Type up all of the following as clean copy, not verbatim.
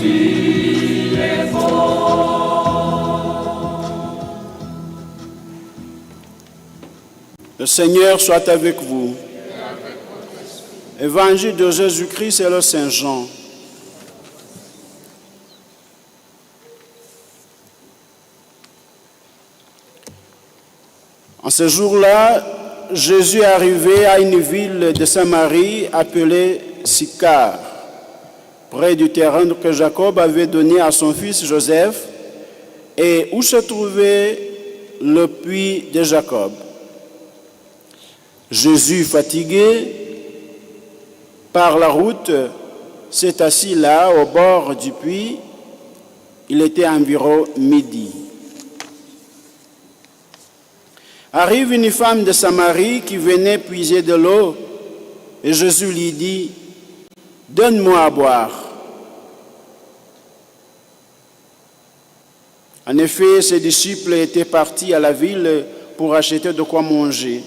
tu es bon. Le Seigneur soit avec vous. Évangile de Jésus-Christ et le Saint Jean. En ce jour-là, Jésus est arrivé à une ville de Samarie appelée Sychar, près du terrain que Jacob avait donné à son fils Joseph et où se trouvait le puits de Jacob. Jésus, fatigué par la route, s'est assis là, au bord du puits. Il était environ midi. Arrive une femme de Samarie qui venait puiser de l'eau, et Jésus lui dit, « Donne-moi à boire. » En effet, ses disciples étaient partis à la ville pour acheter de quoi manger.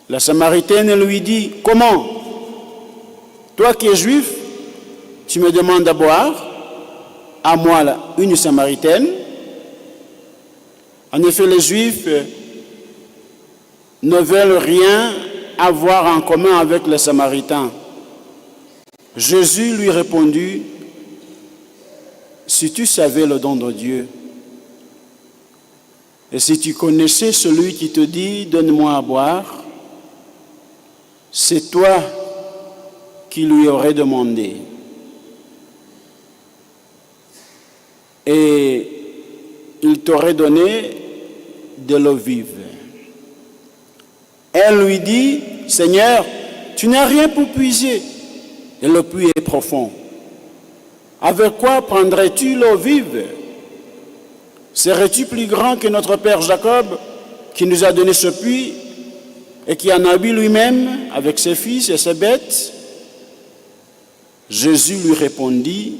La Samaritaine lui dit, « Comment? Toi qui es juif, tu me demandes à boire? À moi, une Samaritaine. » En effet, les Juifs ne veulent rien avoir en commun avec les Samaritains. Jésus lui répondit, « Si tu savais le don de Dieu, et si tu connaissais celui qui te dit, donne-moi à boire, c'est toi qui lui aurais demandé. Et il t'aurait donné de l'eau vive. » Elle lui dit, « Seigneur, tu n'as rien pour puiser, et le puits est profond. Avec quoi prendrais-tu l'eau vive? Serais-tu plus grand que notre père Jacob, qui nous a donné ce puits, et qui en a bu lui-même avec ses fils et ses bêtes? » Jésus lui répondit,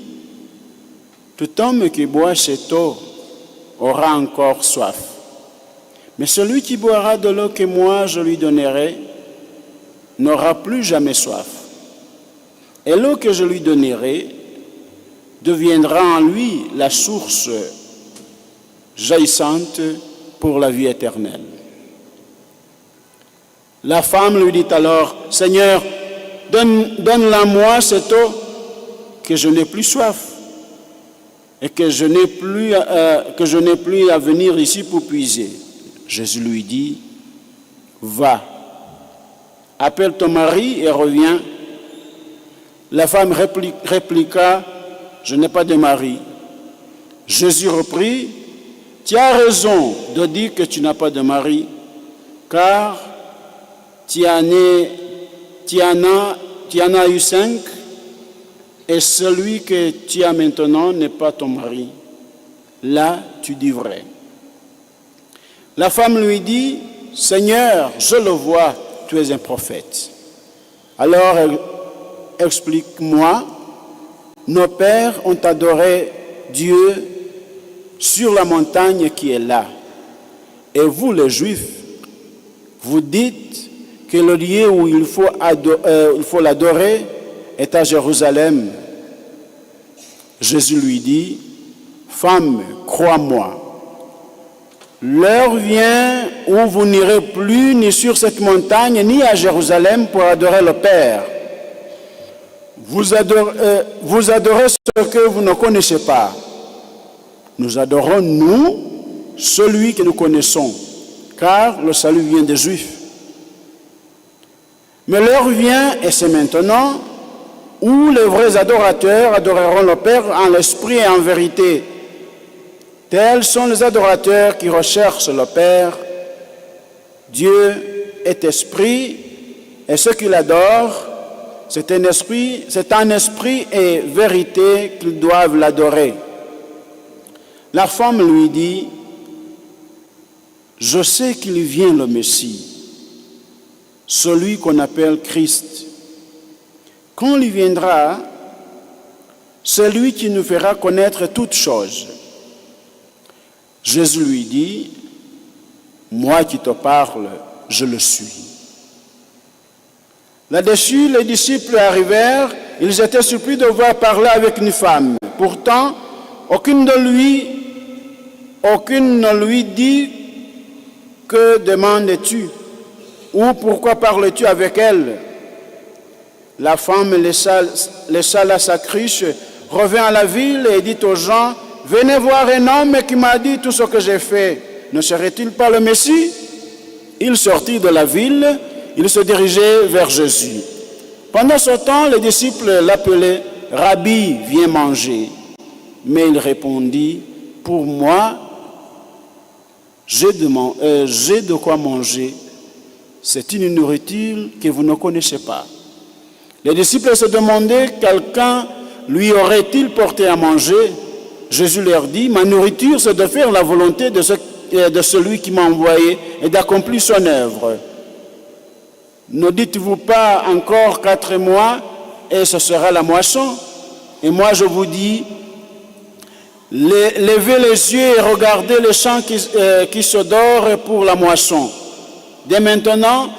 « Tout homme qui boit cette eau aura encore soif. Mais celui qui boira de l'eau que moi je lui donnerai n'aura plus jamais soif. Et l'eau que je lui donnerai deviendra en lui la source jaillissante pour la vie éternelle. » La femme lui dit alors, « Seigneur, donne-la moi cette eau, que je n'ai plus soif et que je n'ai plus à venir ici pour puiser. » Jésus lui dit, « Va, appelle ton mari et reviens. » La femme répliqua, « Je n'ai pas de mari. » Jésus reprit, « Tu as raison de dire que tu n'as pas de mari, car tu en as eu 5, et celui que tu as maintenant n'est pas ton mari. Là, tu dis vrai. » La femme lui dit, « Seigneur, je le vois, tu es un prophète. Alors, explique-moi, nos pères ont adoré Dieu sur la montagne qui est là. Et vous, les Juifs, vous dites que le lieu où il faut l'adorer est à Jérusalem. » Jésus lui dit, « Femme, crois-moi, l'heure vient où vous n'irez plus ni sur cette montagne ni à Jérusalem pour adorer le Père. Vous adorez ce que vous ne connaissez pas. Nous adorons, nous, celui que nous connaissons, car le salut vient des Juifs. Mais l'heure vient, et c'est maintenant, où les vrais adorateurs adoreront le Père en l'esprit et en vérité. Tels sont les adorateurs qui recherchent le Père. Dieu est esprit, et ceux qui l'adorent, c'est en esprit et vérité qu'ils doivent l'adorer. La femme lui dit, « Je sais qu'il vient le Messie, celui qu'on appelle Christ. Quand il viendra, c'est lui qui nous fera connaître toutes choses. » Jésus lui dit, « Moi qui te parle, je le suis. » Là-dessus, les disciples arrivèrent. Ils étaient surpris de voir parler avec une femme. Pourtant, aucune ne lui dit « Que demandes-tu » ou « Pourquoi parles-tu avec elle ?» La femme laissa là sa cruche, revint à la ville et dit aux gens « Venez voir un homme qui m'a dit tout ce que j'ai fait. Ne serait-il pas le Messie ?» Il sortit de la ville, il se dirigeait vers Jésus. Pendant ce temps, les disciples l'appelaient « Rabbi, viens manger ». Mais il répondit « Pour moi, j'ai de quoi manger. C'est une nourriture que vous ne connaissez pas. » Les disciples se demandaient « Quelqu'un lui aurait-il porté à manger ?» Jésus leur dit « Ma nourriture, c'est de faire la volonté de celui qui m'a envoyé et d'accomplir son œuvre. Ne dites-vous pas encore 4 mois et ce sera la moisson? Et moi je vous dis, levez les yeux et regardez les champs qui se dorent pour la moisson. Dès maintenant,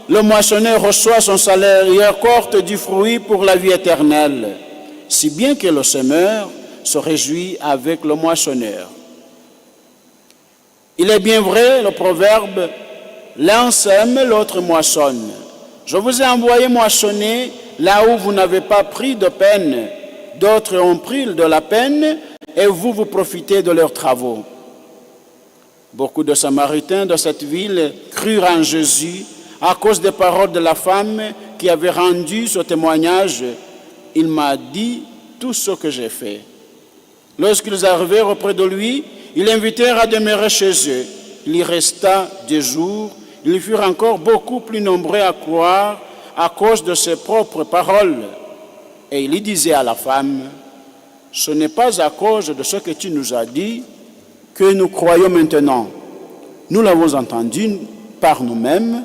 le moissonneur reçoit son salaire et récolte du fruit pour la vie éternelle, si bien que le semeur se réjouit avec le moissonneur. Il est bien vrai, le proverbe, l'un sème, l'autre moissonne. Je vous ai envoyé moissonner là où vous n'avez pas pris de peine. D'autres ont pris de la peine et vous profitez de leurs travaux. Beaucoup de Samaritains de cette ville crurent en Jésus à cause des paroles de la femme qui avait rendu ce témoignage. Il m'a dit tout ce que j'ai fait. Lorsqu'ils arrivèrent auprès de lui, ils l'invitèrent à demeurer chez eux. Il y resta 2 jours. Ils furent encore beaucoup plus nombreux à croire à cause de ses propres paroles. Et il disait à la femme, « Ce n'est pas à cause de ce que tu nous as dit que nous croyons maintenant. Nous l'avons entendu par nous-mêmes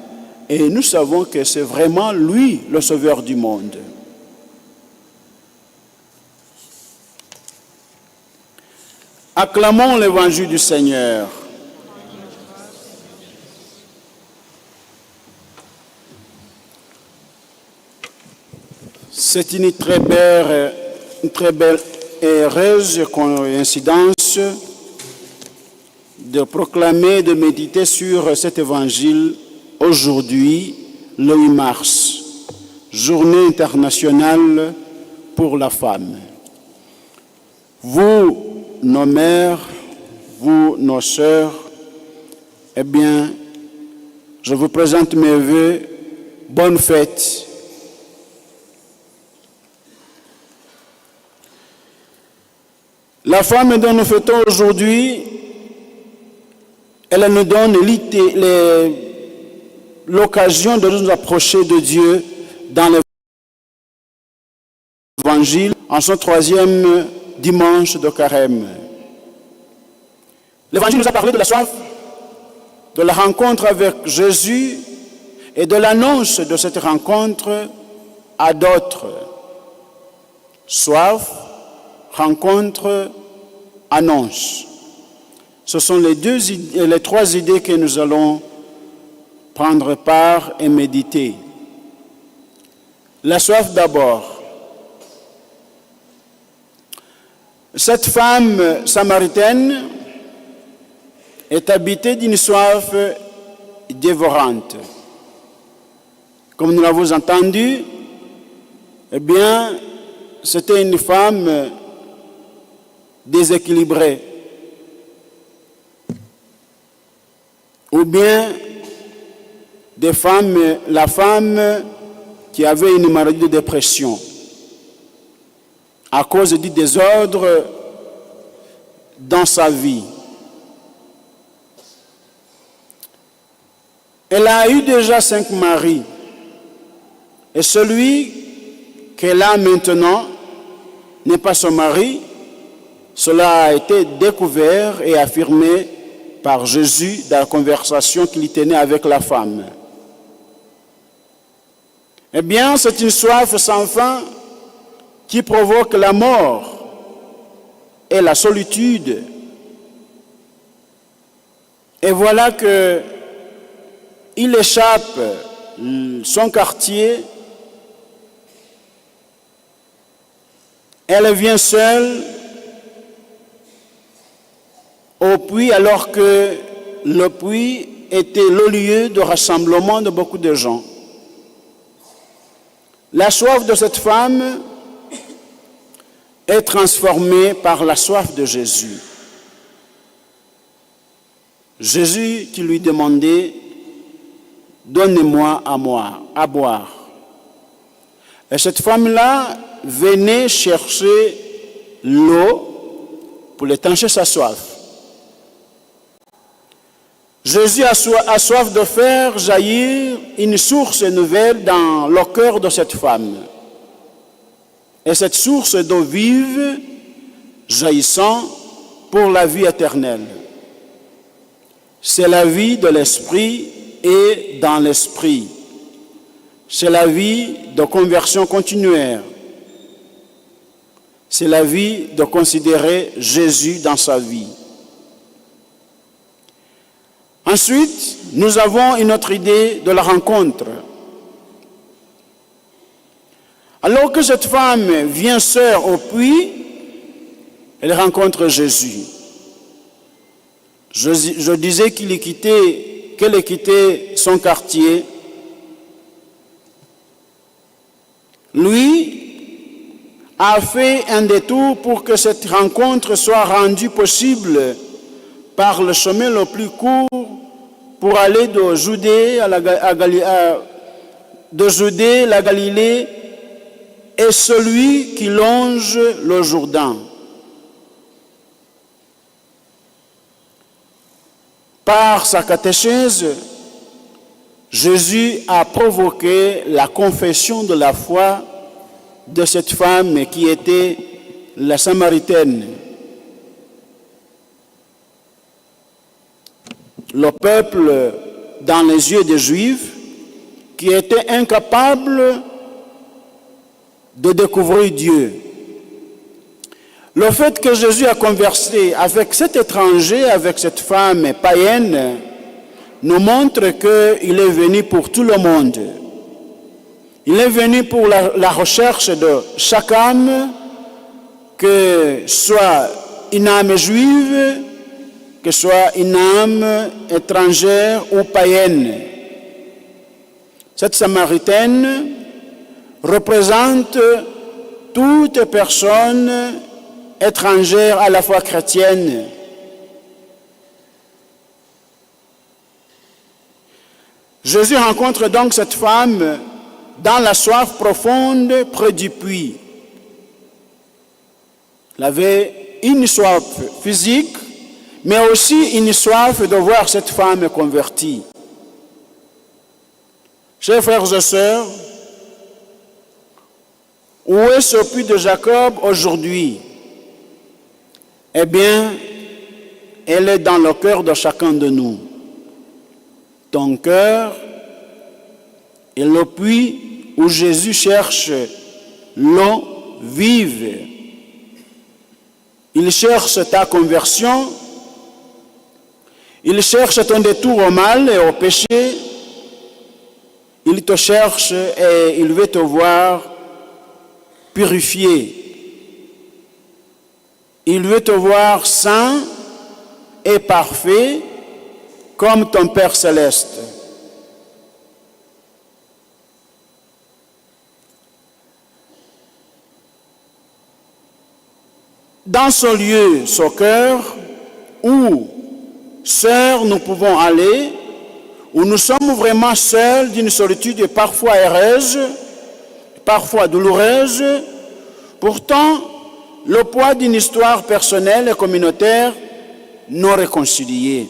et nous savons que c'est vraiment lui le Sauveur du monde. » Acclamons l'évangile du Seigneur. C'est une très belle et heureuse coïncidence de proclamer, de méditer sur cet évangile aujourd'hui, le 8 mars, journée internationale pour la femme. Vous, nos mères, vous, nos sœurs, eh bien, je vous présente mes vœux. Bonne fête. La femme dont nous fêtons aujourd'hui, elle nous donne l'occasion de nous approcher de Dieu dans l'Évangile en ce 3e dimanche de Carême. L'Évangile nous a parlé de la soif, de la rencontre avec Jésus et de l'annonce de cette rencontre à d'autres. Soif, rencontre, annonce. Ce sont les 3 idées que nous allons prendre part et méditer. La soif d'abord. Cette femme samaritaine est habitée d'une soif dévorante. Comme nous l'avons entendu, eh bien, c'était une femme déséquilibrée. Ou bien la femme qui avait une maladie de dépression à cause du désordre dans sa vie. Elle a eu déjà 5 maris. Et celui qu'elle a maintenant n'est pas son mari. Cela a été découvert et affirmé par Jésus dans la conversation qu'il tenait avec la femme. Eh bien, c'est une soif sans fin qui provoque la mort et la solitude. Et voilà que il échappe son quartier. Elle vient seule au puits alors que le puits était le lieu de rassemblement de beaucoup de gens. La soif de cette femme est transformée par la soif de Jésus. Jésus qui lui demandait « Donnez-moi à boire ». Et cette femme-là venait chercher l'eau pour étancher sa soif. Jésus a soif de faire jaillir une source nouvelle dans le cœur de cette femme. Et cette source d'eau vive, jaillissant pour la vie éternelle. C'est la vie de l'esprit et dans l'esprit. C'est la vie de conversion continuelle. C'est la vie de considérer Jésus dans sa vie. Ensuite, nous avons une autre idée de la rencontre. Alors que cette femme vient seule au puits, elle rencontre Jésus. Je disais qu'elle ait quitté son quartier. Lui a fait un détour pour que cette rencontre soit rendue possible par le chemin le plus court pour aller de Judée la Galilée et celui qui longe le Jourdain. Par sa catéchèse, Jésus a provoqué la confession de la foi de cette femme qui était la Samaritaine. Le peuple, dans les yeux des Juifs, qui était incapable de découvrir Dieu. Le fait que Jésus a conversé avec cet étranger, avec cette femme païenne, nous montre qu'il est venu pour tout le monde. Il est venu pour la recherche de chaque âme, que soit une âme juive, que soit une âme étrangère ou païenne. Cette Samaritaine représente toute personne étrangère à la foi chrétienne. Jésus rencontre donc cette femme dans la soif profonde près du puits. Elle avait une soif physique, mais aussi une soif de voir cette femme convertie. Chers frères et sœurs, où est ce puits de Jacob aujourd'hui? Eh bien, elle est dans le cœur de chacun de nous. Ton cœur est le puits où Jésus cherche l'eau vive. Il cherche ta conversion, il cherche ton détour au mal et au péché, il te cherche et il veut te voir purifié. Il veut te voir saint et parfait comme ton Père céleste. Dans ce lieu, ce cœur, où, sœurs, nous pouvons aller, où nous sommes vraiment seuls d'une solitude parfois heureuse, parfois douloureuse, pourtant, le poids d'une histoire personnelle et communautaire non réconciliée.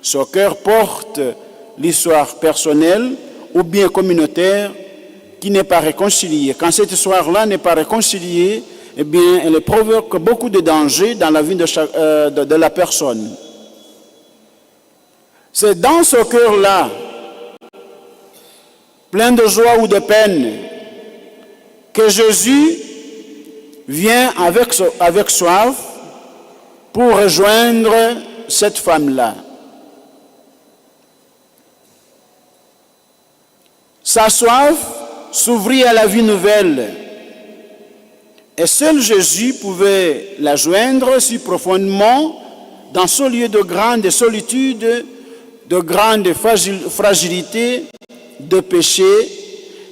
Ce cœur porte l'histoire personnelle ou bien communautaire qui n'est pas réconciliée. Quand cette histoire-là n'est pas réconciliée, eh bien, elle provoque beaucoup de dangers dans la vie de la personne. C'est dans ce cœur-là, plein de joie ou de peine, que Jésus vient avec soif pour rejoindre cette femme-là. Sa soif s'ouvrit à la vie nouvelle. Et seul Jésus pouvait la joindre si profondément dans ce lieu de grande solitude, de grande fragilité, de péché,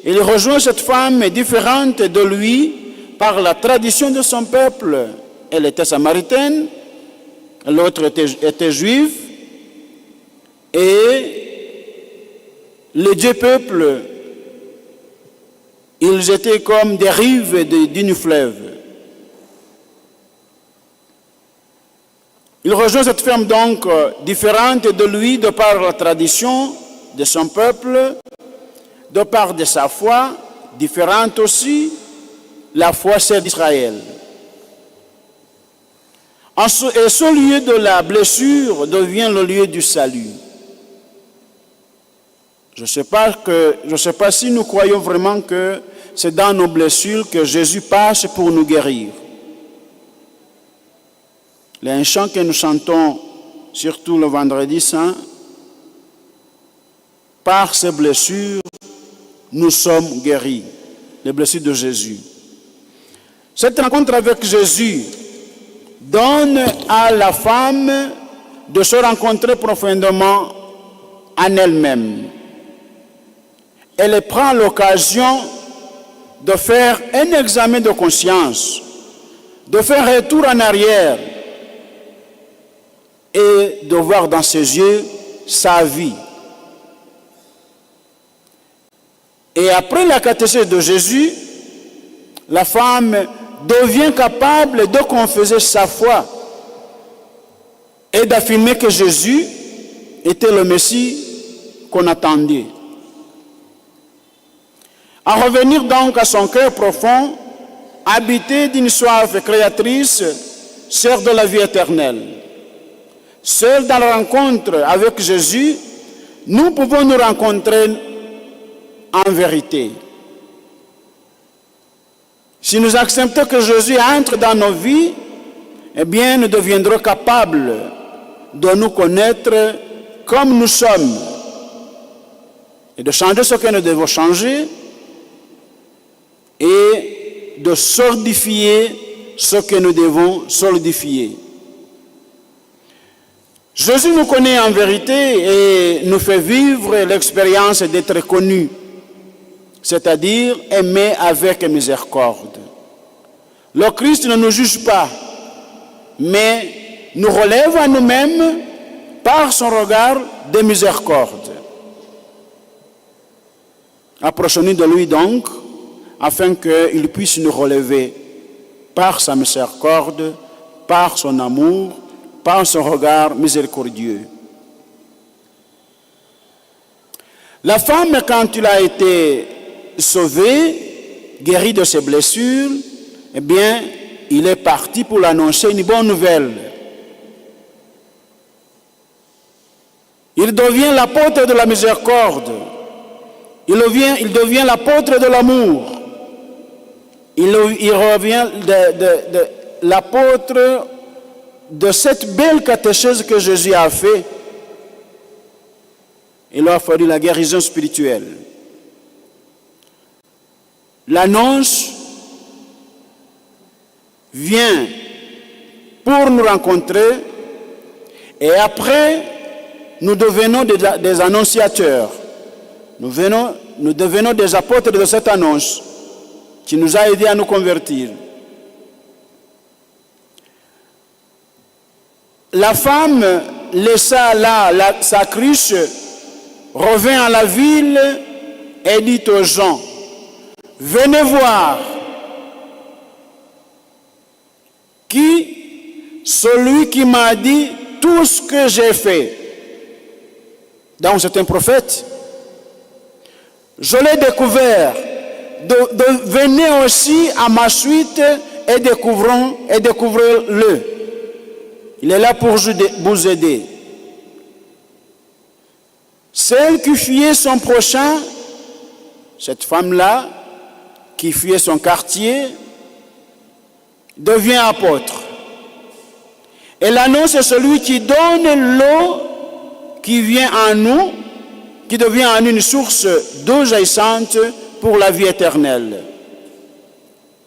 il rejoint cette femme différente de lui par la tradition de son peuple. Elle était samaritaine, l'autre était juive, et les deux peuples, ils étaient comme des rives d'une fleuve. Il rejoint cette femme donc différente de lui de par la tradition de son peuple, de par de sa foi, différente aussi, la foi celle d'Israël. Et ce lieu de la blessure devient le lieu du salut. Je ne sais pas si nous croyons vraiment que c'est dans nos blessures que Jésus passe pour nous guérir. Il y a un chant que nous chantons, surtout le vendredi saint. Par ces blessures, nous sommes guéris. Les blessures de Jésus. Cette rencontre avec Jésus donne à la femme de se rencontrer profondément en elle-même. Elle prend l'occasion de faire un examen de conscience, de faire un retour en arrière et de voir dans ses yeux sa vie. Et après la catéchèse de Jésus, la femme devient capable de confesser sa foi et d'affirmer que Jésus était le Messie qu'on attendait. En revenir donc à son cœur profond, habité d'une soif créatrice, sœur de la vie éternelle. Seul dans la rencontre avec Jésus, nous pouvons nous rencontrer en vérité. Si nous acceptons que Jésus entre dans nos vies, eh bien, nous deviendrons capables de nous connaître comme nous sommes et de changer ce que nous devons changer et de solidifier ce que nous devons solidifier. Jésus nous connaît en vérité et nous fait vivre l'expérience d'être connu, c'est-à-dire aimer avec miséricorde. Le Christ ne nous juge pas, mais nous relève à nous-mêmes par son regard de miséricorde. Approchons-nous de lui donc, afin qu'il puisse nous relever par sa miséricorde, par son amour, par son regard miséricordieux. La femme, quand il a été sauvé, guéri de ses blessures, eh bien, il est parti pour l'annoncer une bonne nouvelle. Il devient l'apôtre de la miséricorde. Il devient l'apôtre de l'amour. Il revient de l'apôtre de cette belle catéchèse que Jésus a fait. Il a fallu la guérison spirituelle. L'annonce vient pour nous rencontrer et après, nous devenons des annonciateurs. Nous devenons des apôtres de cette annonce qui nous a aidés à nous convertir. La femme laissa là sa cruche, revint à la ville et dit aux gens, venez voir celui qui m'a dit tout ce que j'ai fait. Donc c'est un prophète. Je l'ai découvert. Venez aussi à ma suite et découvrez-le. Il est là pour vous aider. Celle qui fuyait son prochain, cette femme-là, qui fuyait son quartier, devient apôtre. Et l'annonce est celui qui donne l'eau qui vient en nous, qui devient en une source d'eau jaillissante pour la vie éternelle.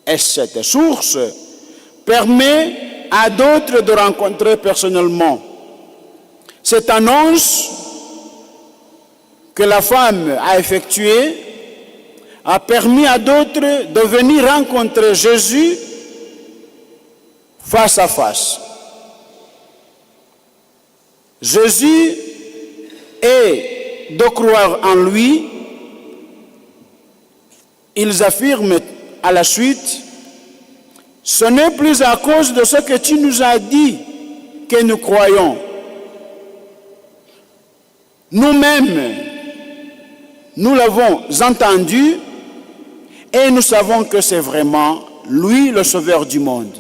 Et cette source permet à d'autres de rencontrer personnellement. Cette annonce que la femme a effectuée a permis à d'autres de venir rencontrer Jésus face à face. Jésus est de croire en lui. Ils affirment à la suite, ce n'est plus à cause de ce que tu nous as dit que nous croyons. Nous-mêmes, nous l'avons entendu et nous savons que c'est vraiment lui le sauveur du monde.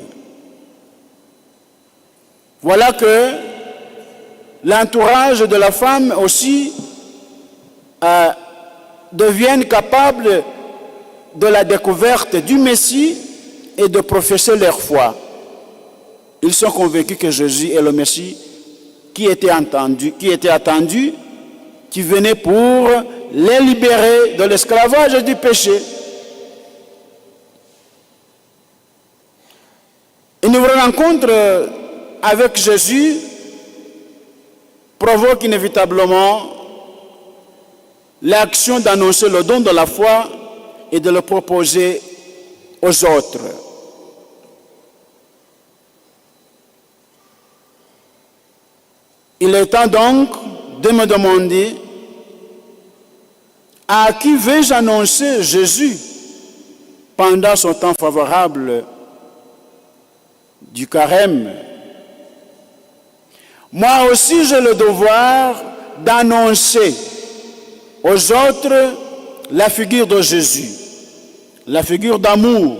Voilà que l'entourage de la femme aussi deviennent capables de la découverte du Messie et de professer leur foi. Ils sont convaincus que Jésus est le Messie qui était attendu, qui venait pour les libérer de l'esclavage et du péché. Une vraie rencontre avec Jésus provoque inévitablement l'action d'annoncer le don de la foi et de le proposer aux autres. Il est temps donc de me demander à qui vais-je annoncer Jésus pendant son temps favorable du carême. Moi aussi j'ai le devoir d'annoncer aux autres la figure de Jésus, la figure d'amour,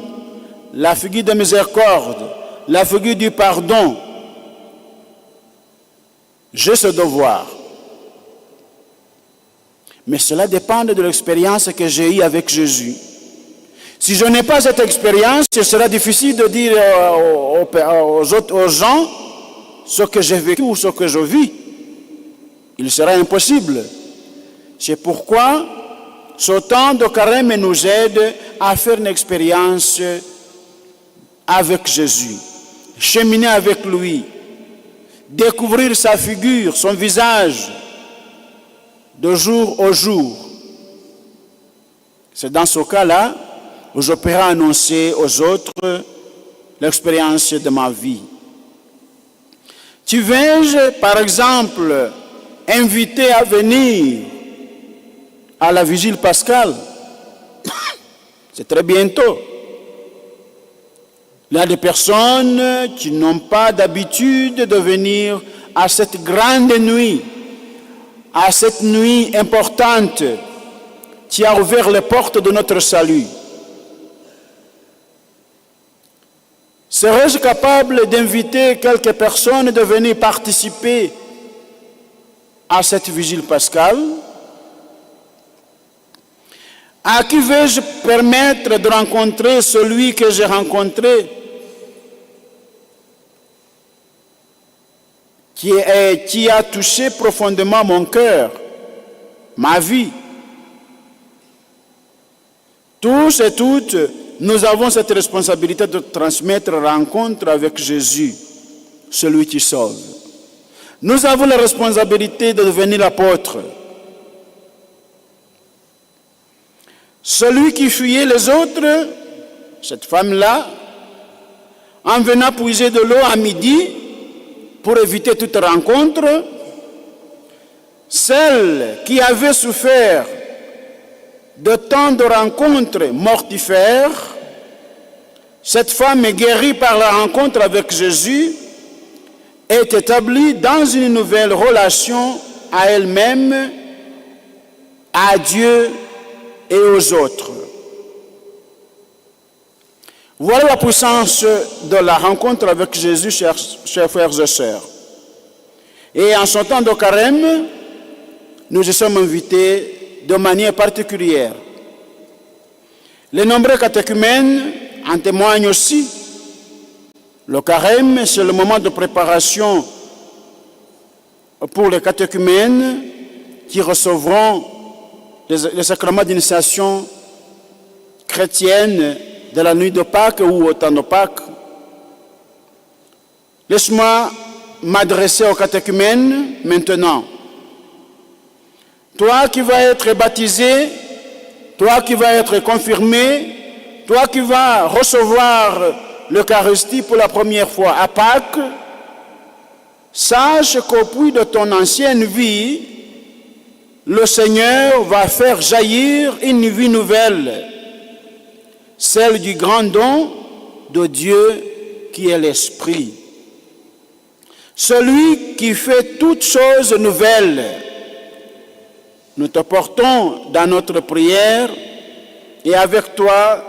la figure de miséricorde, la figure du pardon. J'ai ce devoir. Mais cela dépend de l'expérience que j'ai eue avec Jésus. Si je n'ai pas cette expérience, ce sera difficile de dire aux gens ce que j'ai vécu ou ce que je vis. Il sera impossible. C'est pourquoi ce temps de carême nous aide à faire une expérience avec Jésus, cheminer avec lui, découvrir sa figure, son visage, de jour au jour. C'est dans ce cas-là où je pourrai annoncer aux autres l'expérience de ma vie. Tu vais, par exemple, inviter à venir à la vigile pascale? C'est très bientôt. Il y a des personnes qui n'ont pas d'habitude de venir à cette grande nuit, à cette nuit importante qui a ouvert les portes de notre salut. Serais-je capable d'inviter quelques personnes de venir participer à cette vigile pascale? À qui vais-je permettre de rencontrer celui que j'ai rencontré, qui a touché profondément mon cœur, ma vie? Tous et toutes, nous avons cette responsabilité de transmettre rencontre avec Jésus, celui qui sauve. Nous avons la responsabilité de devenir apôtre. Celui qui fuyait les autres, cette femme-là, en venant puiser de l'eau à midi pour éviter toute rencontre, celle qui avait souffert de tant de rencontres mortifères, cette femme est guérie par la rencontre avec Jésus, est établie dans une nouvelle relation à elle-même, à Dieu et aux autres. Voilà la puissance de la rencontre avec Jésus, chers frères et sœurs. Et en ce temps de carême, nous y sommes invités de manière particulière. Les nombreux catéchumènes en témoignent aussi. Le carême, c'est le moment de préparation pour les catéchumènes qui recevront les sacrements d'initiation chrétienne de la nuit de Pâques ou au temps de Pâques. Laisse-moi m'adresser aux catéchumènes maintenant. Toi qui vas être baptisé, toi qui vas être confirmé, toi qui vas recevoir l'Eucharistie pour la première fois à Pâques, sache qu'au puits de ton ancienne vie, le Seigneur va faire jaillir une vie nouvelle, celle du grand don de Dieu qui est l'Esprit. Celui qui fait toutes choses nouvelles. Nous te portons dans notre prière et avec toi,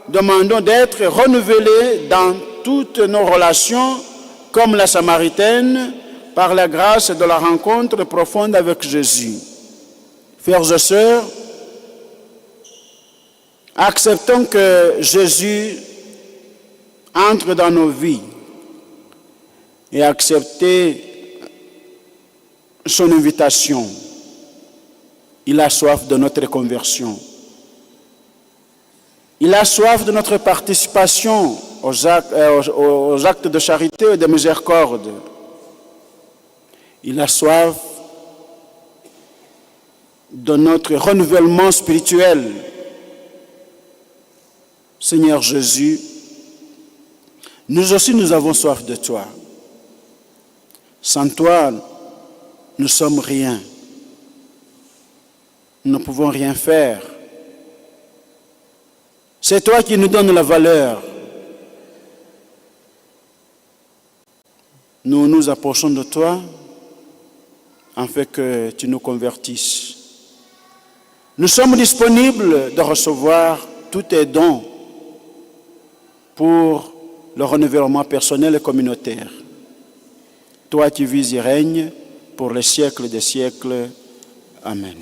demandons d'être renouvelés dans toutes nos relations comme la Samaritaine par la grâce de la rencontre profonde avec Jésus. Frères et sœurs, acceptons que Jésus entre dans nos vies et acceptez son invitation. Il a soif de notre conversion. Il a soif de notre participation aux actes de charité et de miséricorde. Il a soif de notre renouvellement spirituel. Seigneur Jésus, nous aussi nous avons soif de toi. Sans toi, nous ne sommes rien. Nous ne pouvons rien faire. C'est toi qui nous donnes la valeur. Nous nous approchons de toi afin que tu nous convertisses. Nous sommes disponibles de recevoir tous tes dons pour le renouvellement personnel et communautaire. Toi qui vis et règnes pour les siècles des siècles. Amen.